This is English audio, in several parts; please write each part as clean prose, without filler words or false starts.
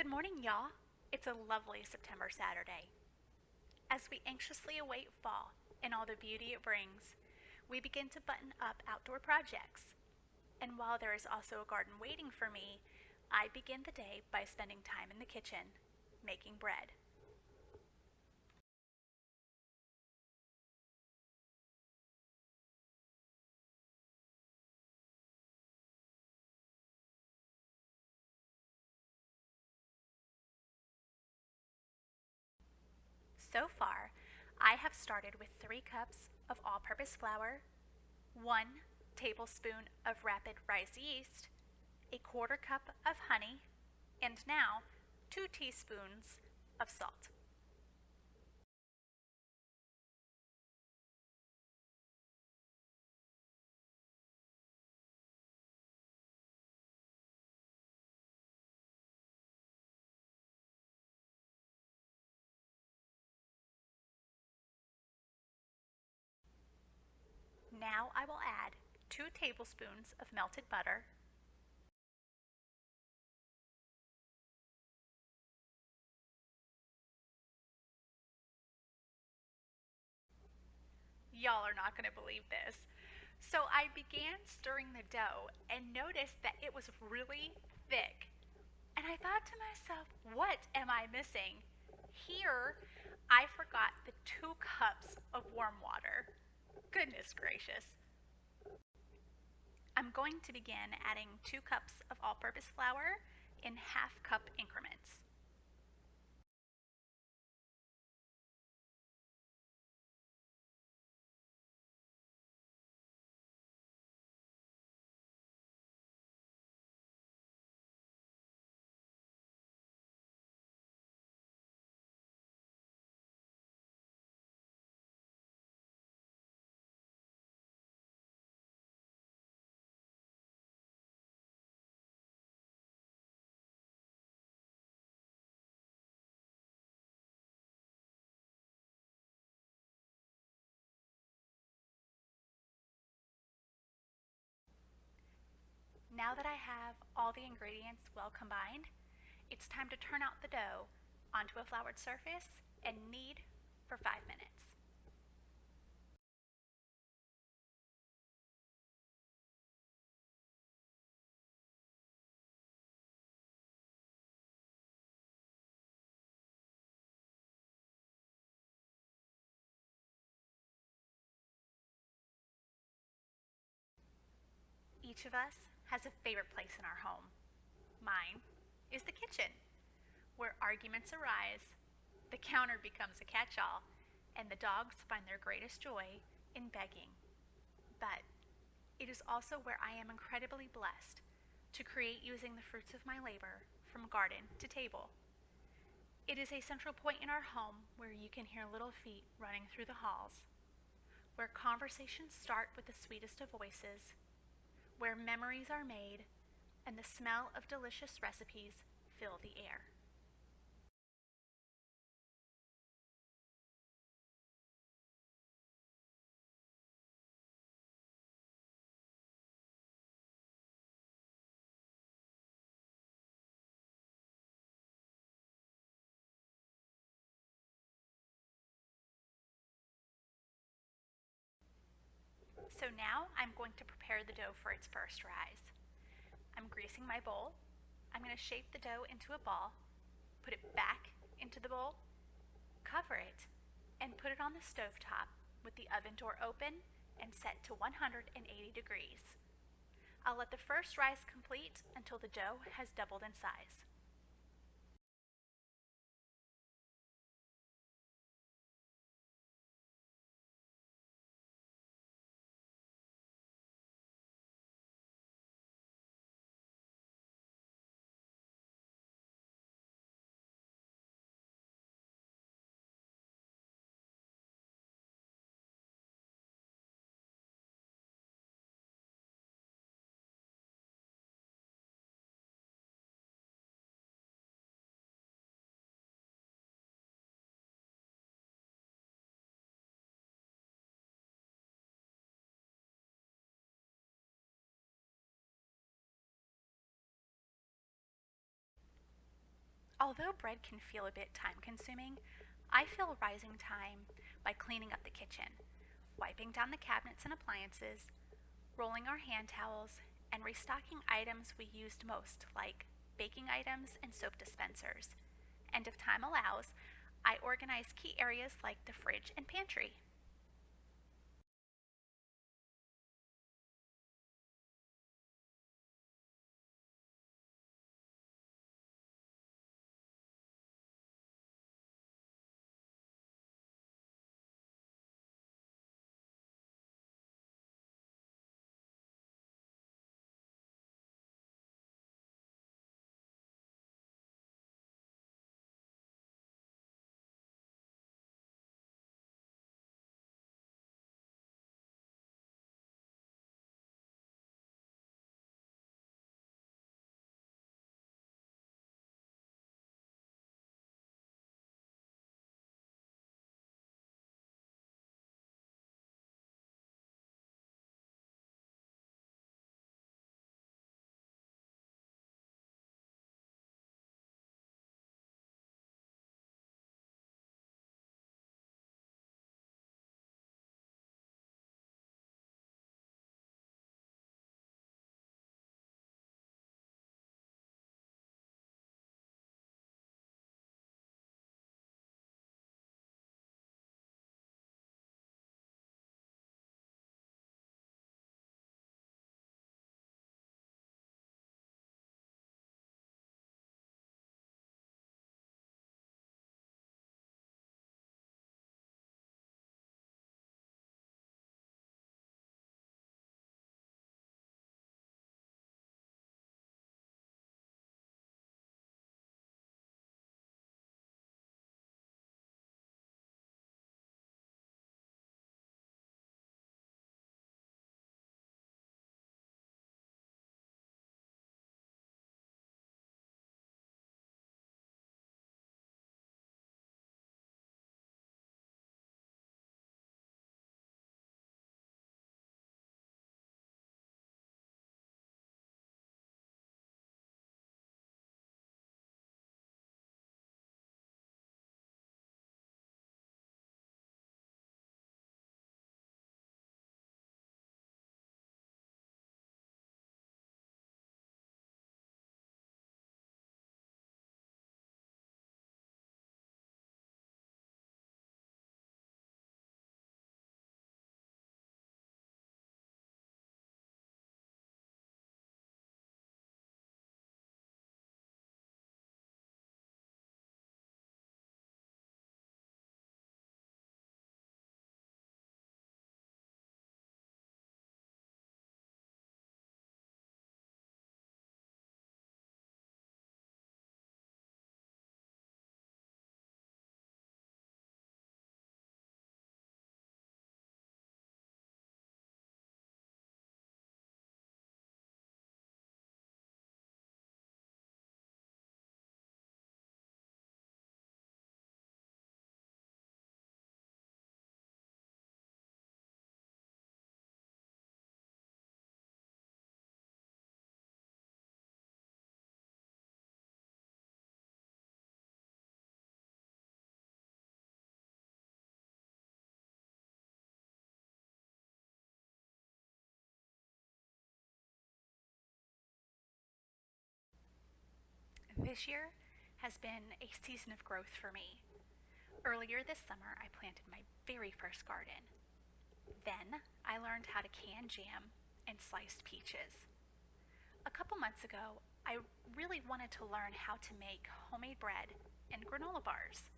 Good morning, y'all. It's a lovely September Saturday. As we anxiously await fall and all the beauty it brings, we begin to button up outdoor projects. And while there is also a garden waiting for me, I begin the day by spending time in the kitchen, making bread. So far, I have started with 3 cups of all purpose flour, 1 tablespoon of rapid rise yeast, a quarter cup of honey, and now 2 teaspoons of salt. Now I will add 2 tablespoons of melted butter, y'all are not going to believe this. So I began stirring the dough and noticed that it was really thick. And I thought to myself, what am I missing? Here, I forgot the 2 cups of warm water. Goodness gracious. I'm going to begin adding 2 cups of all purpose flour in half cup increments. Now that I have all the ingredients well combined, it's time to turn out the dough onto a floured surface and knead for 5 minutes. Each of us has a favorite place in our home. Mine is the kitchen, where arguments arise, the counter becomes a catch-all, and the dogs find their greatest joy in begging. But it is also where I am incredibly blessed to create using the fruits of my labor from garden to table. It is a central point in our home where you can hear little feet running through the halls, where conversations start with the sweetest of voices, where memories are made and the smell of delicious recipes fill the air. So now I'm going to prepare the dough for its first rise. I'm greasing my bowl. I'm going to shape the dough into a ball, put it back into the bowl, cover it, and put it on the stovetop with the oven door open and set to 180 degrees. I'll let the first rise complete until the dough has doubled in size. Although bread can feel a bit time consuming, I fill rising time by cleaning up the kitchen, wiping down the cabinets and appliances, rolling our hand towels, and restocking items we used most, like baking items and soap dispensers. And if time allows, I organize key areas like the fridge and pantry. This year has been a season of growth for me. Earlier this summer, I planted my very first garden. Then, I learned how to can jam and sliced peaches. A couple months ago, I really wanted to learn how to make homemade bread and granola bars.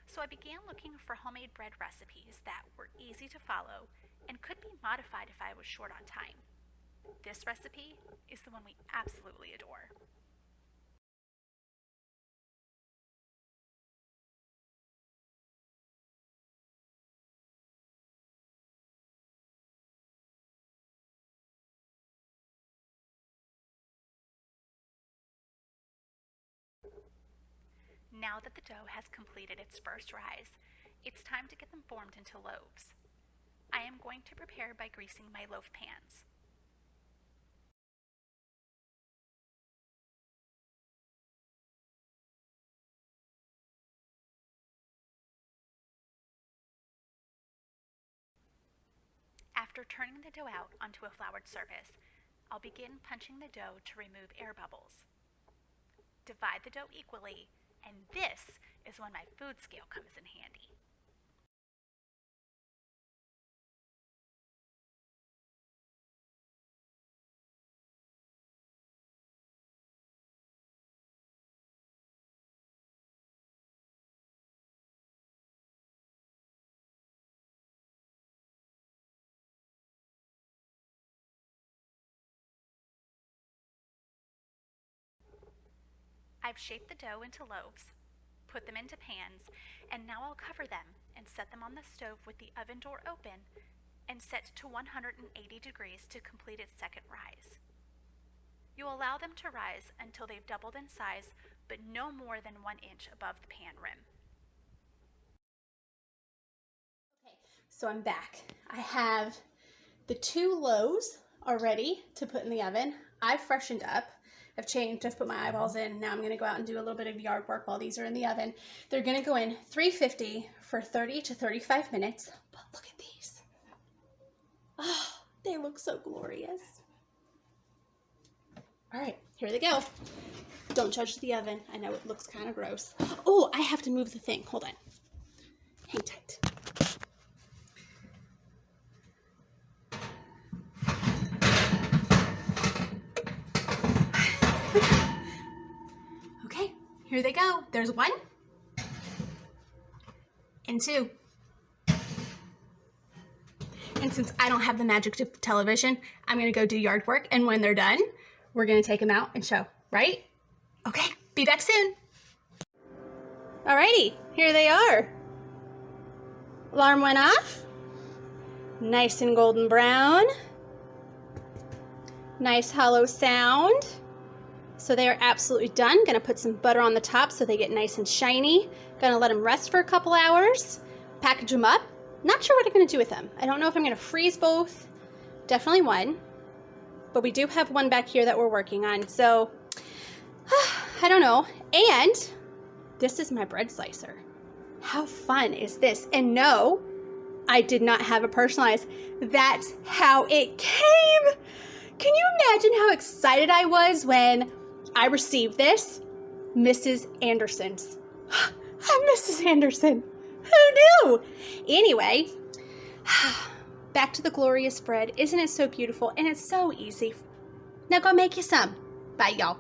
So I began looking for homemade bread recipes that were easy to follow and could be modified if I was short on time. This recipe is the one we absolutely adore. Now that the dough has completed its first rise, it's time to get them formed into loaves. I am going to prepare by greasing my loaf pans. After turning the dough out onto a floured surface, I'll begin punching the dough to remove air bubbles. Divide the dough equally, and this is when my food scale comes in handy. I've shaped the dough into loaves, put them into pans, and now I'll cover them and set them on the stove with the oven door open and set to 180 degrees to complete its second rise. You allow them to rise until they've doubled in size, but no more than 1 inch above the pan rim. Okay, so I'm back. I have the 2 loaves are ready to put in the oven. I've freshened up. I've changed, I've put my eyeballs in. Now I'm going to go out and do a little bit of yard work while these are in the oven. They're going to go in 350 for 30 to 35 minutes. But look at these. Oh, they look so glorious. All right, here they go. Don't judge the oven. I know it looks kind of gross. Oh, I have to move the thing. Hold on. Hang tight. Okay, here they go. There's 1 and 2. And since I don't have the magic of television, I'm gonna go do yard work, and when they're done, we're gonna take them out and show, right? Okay, be back soon. Alrighty, here they are. Alarm went off. Nice and golden brown. Nice hollow sound. So they are absolutely done. Gonna put some butter on the top so they get nice and shiny. Gonna let them rest for a couple hours. Package them up. Not sure what I'm gonna do with them. I don't know if I'm gonna freeze both. Definitely 1. But we do have 1 back here that we're working on. So, I don't know. And this is my bread slicer. How fun is this? And no, I did not have a personalized. That's how it came. Can you imagine how excited I was when I received this? Mrs. Anderson's. I'm Mrs. Anderson. Who knew? Anyway, back to the glorious bread. Isn't it so beautiful? And it's so easy. Now go make you some. Bye, y'all.